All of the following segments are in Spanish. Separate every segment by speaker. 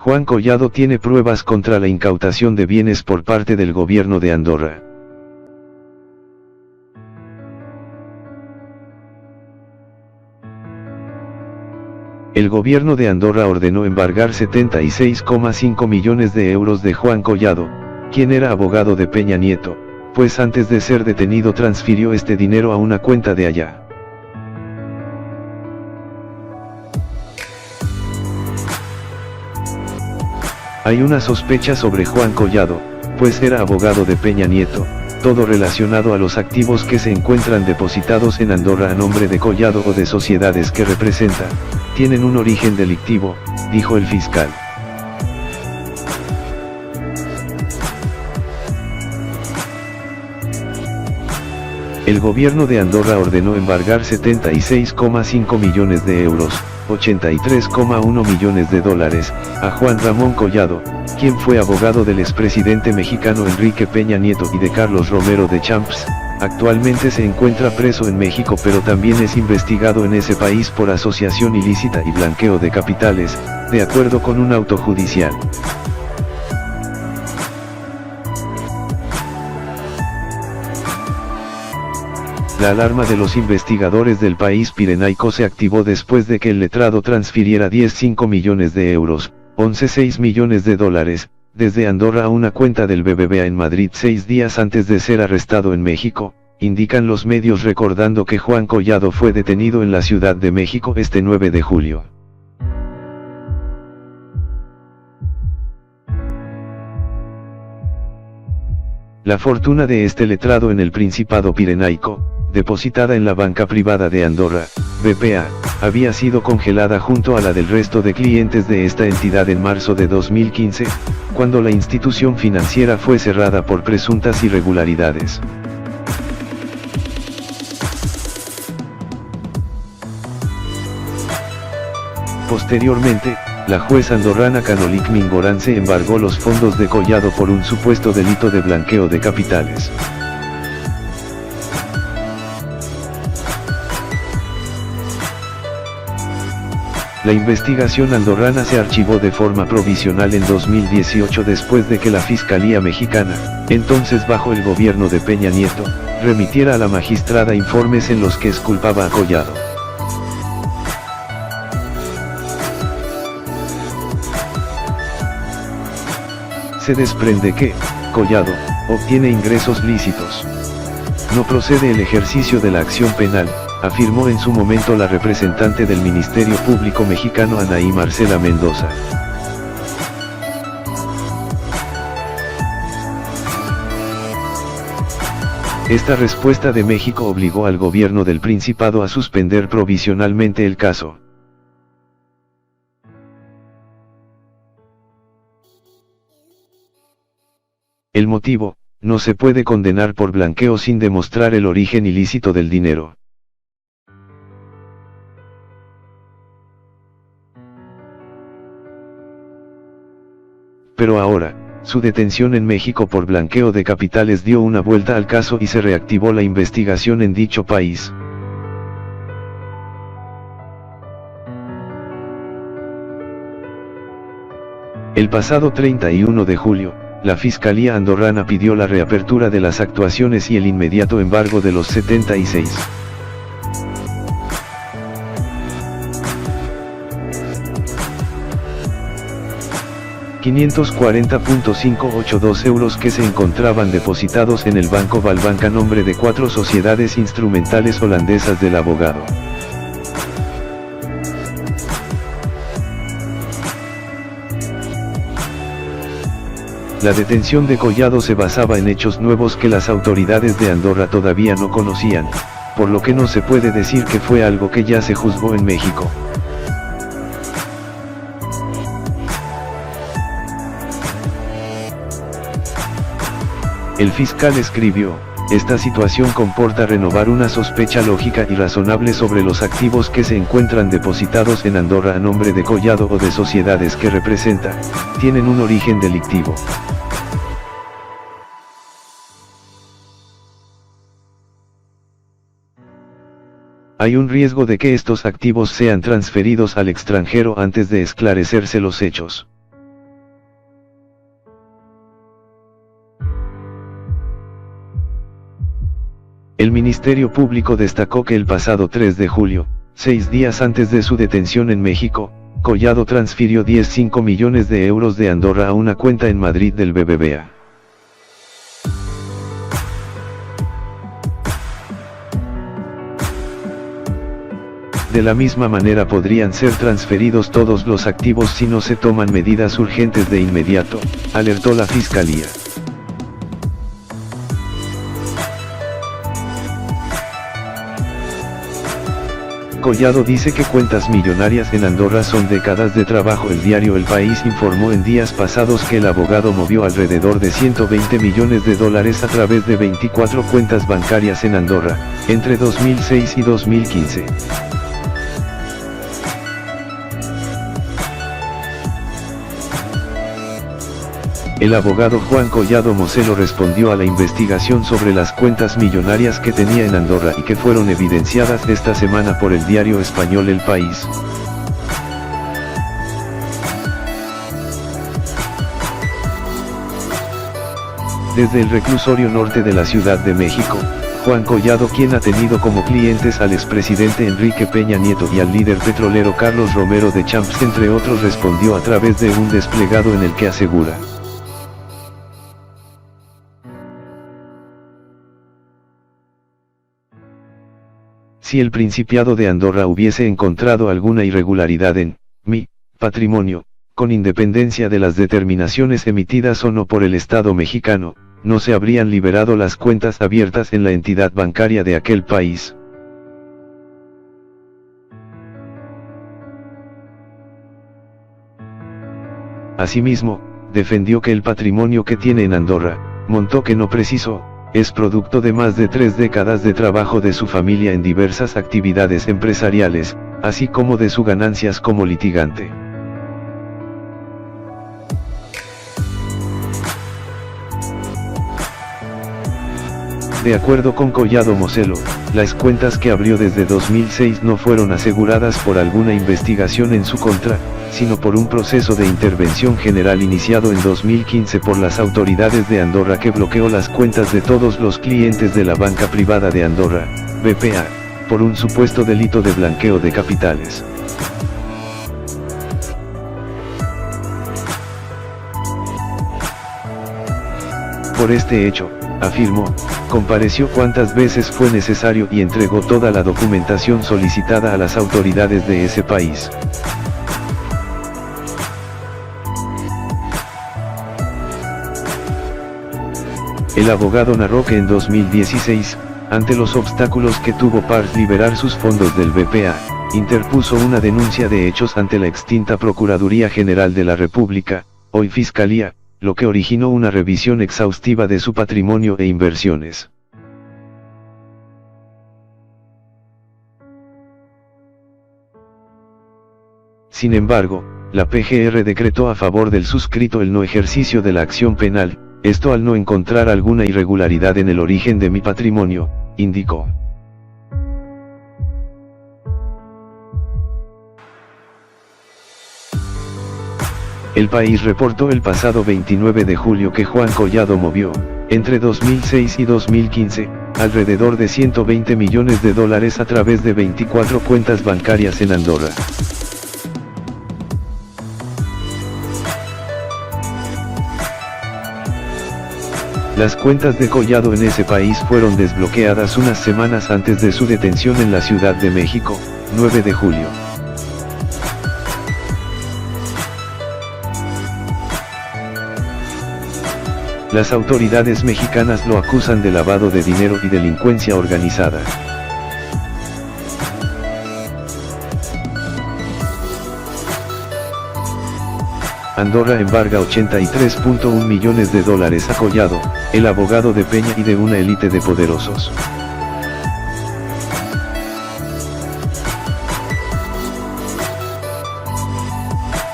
Speaker 1: Juan Collado tiene pruebas contra la incautación de bienes por parte del gobierno de Andorra. El gobierno de Andorra ordenó embargar 76,5 millones de euros de Juan Collado, quien era abogado de Peña Nieto, pues antes de ser detenido transfirió este dinero a una cuenta de allá. Hay una sospecha sobre Juan Collado, pues era abogado de Peña Nieto, todo relacionado a los activos que se encuentran depositados en Andorra a nombre de Collado o de sociedades que representa, tienen un origen delictivo, dijo el fiscal. El gobierno de Andorra ordenó embargar 76,5 millones de euros, 83,1 millones de dólares, a Juan Ramón Collado, quien fue abogado del expresidente mexicano Enrique Peña Nieto y de Carlos Romero de Champs. Actualmente se encuentra preso en México, pero también es investigado en ese país por asociación ilícita y blanqueo de capitales, de acuerdo con un auto judicial. La alarma de los investigadores del país pirenaico se activó después de que el letrado transfiriera 10,5 millones de euros, 11,6 millones de dólares, desde Andorra a una cuenta del BBVA en Madrid 6 días antes de ser arrestado en México, indican los medios, recordando que Juan Collado fue detenido en la Ciudad de México este 9 de julio. La fortuna de este letrado en el Principado Pirenaico, depositada en la banca privada de Andorra, BPA, había sido congelada junto a la del resto de clientes de esta entidad en marzo de 2015, cuando la institución financiera fue cerrada por presuntas irregularidades. Posteriormente, la juez andorrana Canolik Mingorance embargó los fondos de Collado por un supuesto delito de blanqueo de capitales. La investigación andorrana se archivó de forma provisional en 2018 después de que la Fiscalía Mexicana, entonces bajo el gobierno de Peña Nieto, remitiera a la magistrada informes en los que exculpaba a Collado. Se desprende que, Collado, obtiene ingresos lícitos. No procede el ejercicio de la acción penal, afirmó en su momento la representante del Ministerio Público mexicano Anaí Marcela Mendoza. Esta respuesta de México obligó al gobierno del Principado a suspender provisionalmente el caso. El motivo: no se puede condenar por blanqueo sin demostrar el origen ilícito del dinero. Pero ahora, su detención en México por blanqueo de capitales dio una vuelta al caso y se reactivó la investigación en dicho país. El pasado 31 de julio, la Fiscalía andorrana pidió la reapertura de las actuaciones y el inmediato embargo de los 76. €540.582 que se encontraban depositados en el Banco Valbank a nombre de 4 sociedades instrumentales holandesas del abogado. La detención de Collado se basaba en hechos nuevos que las autoridades de Andorra todavía no conocían, por lo que no se puede decir que fue algo que ya se juzgó en México. El fiscal escribió: esta situación comporta renovar una sospecha lógica y razonable sobre los activos que se encuentran depositados en Andorra a nombre de Collado o de sociedades que representa, tienen un origen delictivo. Hay un riesgo de que estos activos sean transferidos al extranjero antes de esclarecerse los hechos. El Ministerio Público destacó que el pasado 3 de julio, 6 días antes de su detención en México, Collado transfirió 10,5 millones de euros de Andorra a una cuenta en Madrid del BBVA. De la misma manera podrían ser transferidos todos los activos si no se toman medidas urgentes de inmediato, alertó la Fiscalía. Collado dice que cuentas millonarias en Andorra son décadas de trabajo. El diario El País informó en días pasados que el abogado movió alrededor de 120 millones de dólares a través de 24 cuentas bancarias en Andorra, entre 2006 y 2015. El abogado Juan Collado Moselo respondió a la investigación sobre las cuentas millonarias que tenía en Andorra y que fueron evidenciadas esta semana por el diario español El País. Desde el reclusorio norte de la Ciudad de México, Juan Collado, quien ha tenido como clientes al expresidente Enrique Peña Nieto y al líder petrolero Carlos Romero de Champs entre otros, respondió a través de un desplegado en el que asegura: si el Principado de Andorra hubiese encontrado alguna irregularidad en mi patrimonio, con independencia de las determinaciones emitidas o no por el Estado mexicano, no se habrían liberado las cuentas abiertas en la entidad bancaria de aquel país. Asimismo, defendió que el patrimonio que tiene en Andorra, montó que no precisó, es producto de más de 3 décadas de trabajo de su familia en diversas actividades empresariales, así como de sus ganancias como litigante. De acuerdo con Collado Moselo, las cuentas que abrió desde 2006 no fueron aseguradas por alguna investigación en su contra, sino por un proceso de intervención general iniciado en 2015 por las autoridades de Andorra, que bloqueó las cuentas de todos los clientes de la banca privada de Andorra, BPA, por un supuesto delito de blanqueo de capitales. Por este hecho, afirmó, compareció cuantas veces fue necesario y entregó toda la documentación solicitada a las autoridades de ese país. El abogado narró que en 2016, ante los obstáculos que tuvo para liberar sus fondos del BPA, interpuso una denuncia de hechos ante la extinta Procuraduría General de la República, hoy Fiscalía, lo que originó una revisión exhaustiva de su patrimonio e inversiones. Sin embargo, la PGR decretó a favor del suscrito el no ejercicio de la acción penal, esto al no encontrar alguna irregularidad en el origen de mi patrimonio, indicó. El País reportó el pasado 29 de julio que Juan Collado movió, entre 2006 y 2015, alrededor de 120 millones de dólares a través de 24 cuentas bancarias en Andorra. Las cuentas de Collado en ese país fueron desbloqueadas unas semanas antes de su detención en la Ciudad de México, 9 de julio. Las autoridades mexicanas lo acusan de lavado de dinero y delincuencia organizada. Andorra embarga 83,1 millones de dólares a Collado, el abogado de Peña y de una élite de poderosos.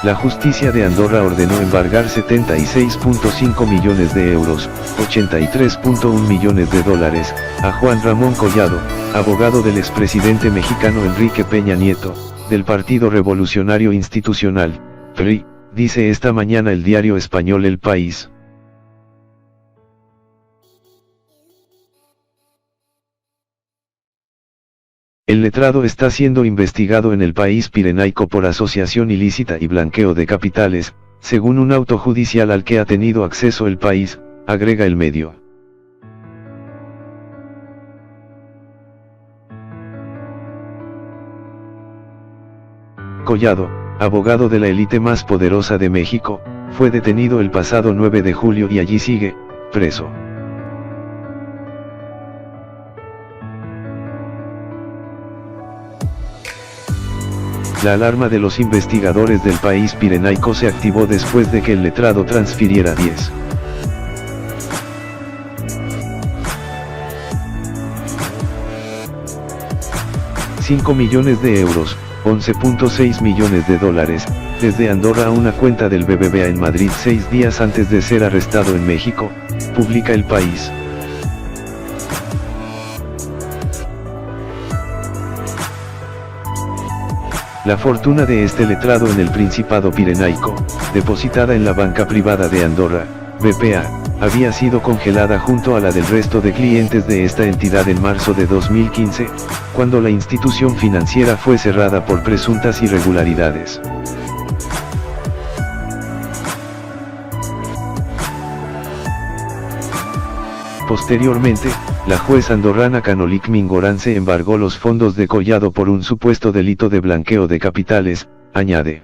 Speaker 1: La justicia de Andorra ordenó embargar 76,5 millones de euros, 83,1 millones de dólares, a Juan Ramón Collado, abogado del expresidente mexicano Enrique Peña Nieto, del Partido Revolucionario Institucional, PRI, dice esta mañana el diario español El País. El letrado está siendo investigado en el país pirenaico por asociación ilícita y blanqueo de capitales, según un auto judicial al que ha tenido acceso el país, agrega el medio. Collado, abogado de la élite más poderosa de México, fue detenido el pasado 9 de julio y allí sigue, preso. La alarma de los investigadores del país pirenaico se activó después de que el letrado transfiriera 10,5 millones de euros, 11,6 millones de dólares, desde Andorra a una cuenta del BBVA en Madrid 6 días antes de ser arrestado en México, publica El País. La fortuna de este letrado en el Principado Pirenaico, depositada en la banca privada de Andorra, BPA, había sido congelada junto a la del resto de clientes de esta entidad en marzo de 2015, cuando la institución financiera fue cerrada por presuntas irregularidades. Posteriormente, la juez andorrana Canolik Mingorance embargó los fondos de Collado por un supuesto delito de blanqueo de capitales, añade.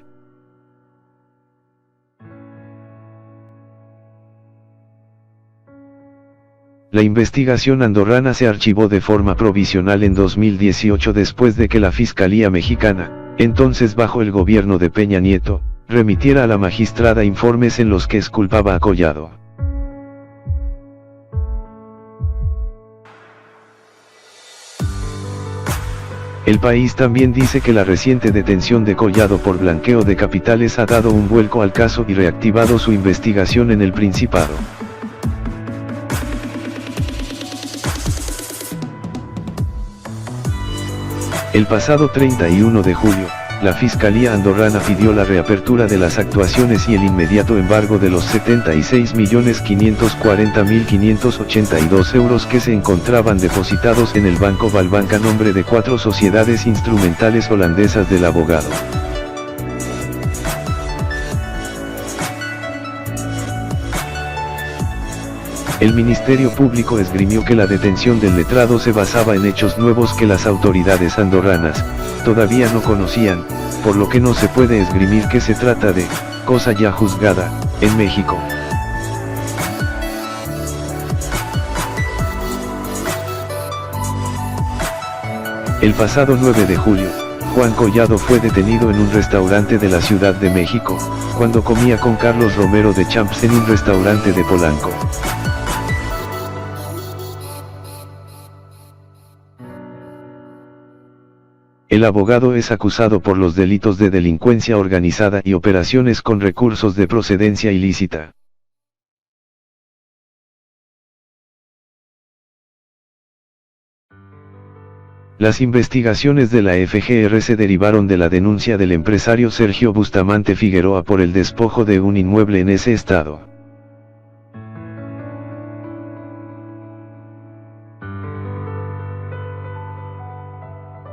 Speaker 1: La investigación andorrana se archivó de forma provisional en 2018 después de que la Fiscalía Mexicana, entonces bajo el gobierno de Peña Nieto, remitiera a la magistrada informes en los que exculpaba a Collado. El País también dice que la reciente detención de Collado por blanqueo de capitales ha dado un vuelco al caso y reactivado su investigación en el Principado. El pasado 31 de julio, la Fiscalía andorrana pidió la reapertura de las actuaciones y el inmediato embargo de los 76.540.582 euros que se encontraban depositados en el Banco Valbanca a nombre de 4 sociedades instrumentales holandesas del abogado. El Ministerio Público esgrimió que la detención del letrado se basaba en hechos nuevos que las autoridades andorranas todavía no conocían, por lo que no se puede esgrimir que se trata de cosa ya juzgada en México. El pasado 9 de julio, Juan Collado fue detenido en un restaurante de la Ciudad de México, cuando comía con Carlos Romero de Champs en un restaurante de Polanco. El abogado es acusado por los delitos de delincuencia organizada y operaciones con recursos de procedencia ilícita. Las investigaciones de la FGR se derivaron de la denuncia del empresario Sergio Bustamante Figueroa por el despojo de un inmueble en ese estado.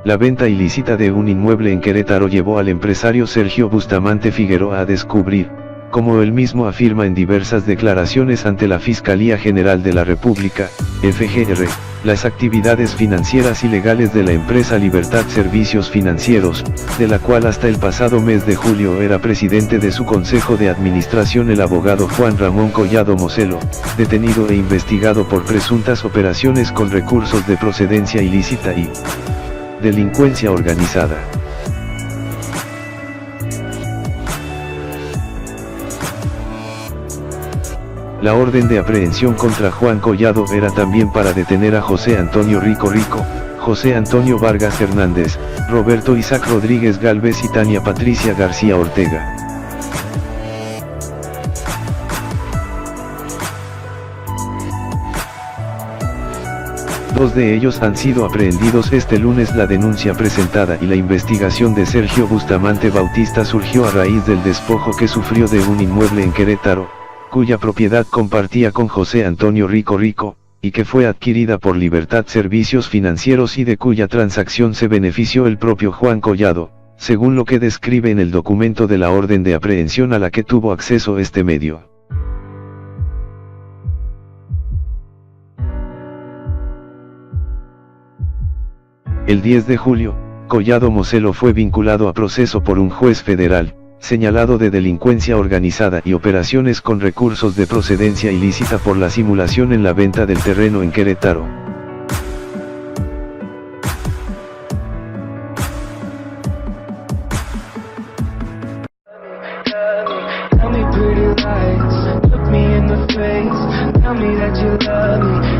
Speaker 1: La venta ilícita de un inmueble en Querétaro llevó al empresario Sergio Bustamante Figueroa a descubrir, como él mismo afirma en diversas declaraciones ante la Fiscalía General de la República, FGR, las actividades financieras ilegales de la empresa Libertad Servicios Financieros, de la cual hasta el pasado mes de julio era presidente de su consejo de administración el abogado Juan Ramón Collado Moselo, detenido e investigado por presuntas operaciones con recursos de procedencia ilícita y delincuencia organizada. La orden de aprehensión contra Juan Collado era también para detener a José Antonio Rico, José Antonio Vargas Hernández, Roberto Isaac Rodríguez Gálvez y Tania Patricia García Ortega. Dos de ellos han sido aprehendidos este lunes. La denuncia presentada y la investigación de Sergio Bustamante Bautista surgió a raíz del despojo que sufrió de un inmueble en Querétaro, cuya propiedad compartía con José Antonio Rico, y que fue adquirida por Libertad Servicios Financieros y de cuya transacción se benefició el propio Juan Collado, según lo que describe en el documento de la orden de aprehensión a la que tuvo acceso este medio. El 10 de julio, Collado Moselo fue vinculado a proceso por un juez federal, señalado de delincuencia organizada y operaciones con recursos de procedencia ilícita por la simulación en la venta del terreno en Querétaro.
Speaker 2: Tell me pretty lies, look me in the face, tell me that you love me.